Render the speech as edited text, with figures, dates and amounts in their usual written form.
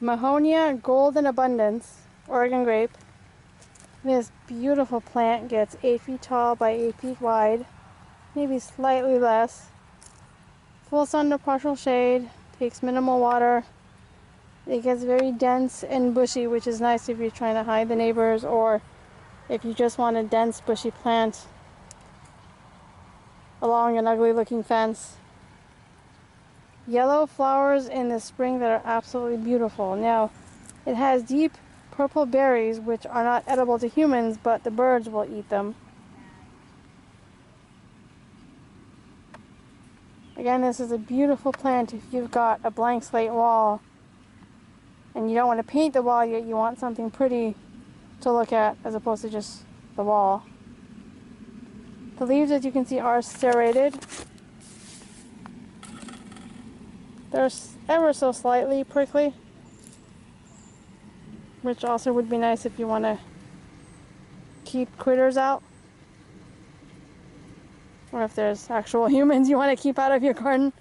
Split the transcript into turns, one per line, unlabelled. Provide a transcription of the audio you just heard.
Mahonia Golden Abundance, Oregon grape. This beautiful plant gets 8 feet tall by 8 feet wide, maybe slightly less. Full sun to partial shade, takes minimal water. It gets very dense and bushy, which is nice if you're trying to hide the neighbors or if you just want a dense bushy plant along an ugly looking fence. Yellow flowers in the spring that are absolutely beautiful. Now, it has deep purple berries which are not edible to humans, but the birds will eat them. Again, this is a beautiful plant if you've got a blank slate wall and you don't want to paint the wall yet, you want something pretty to look at as opposed to just the wall. The leaves, as you can see, are serrated. They're ever so slightly prickly, which also would be nice if you want to keep critters out, or if there's actual humans you want to keep out of your garden.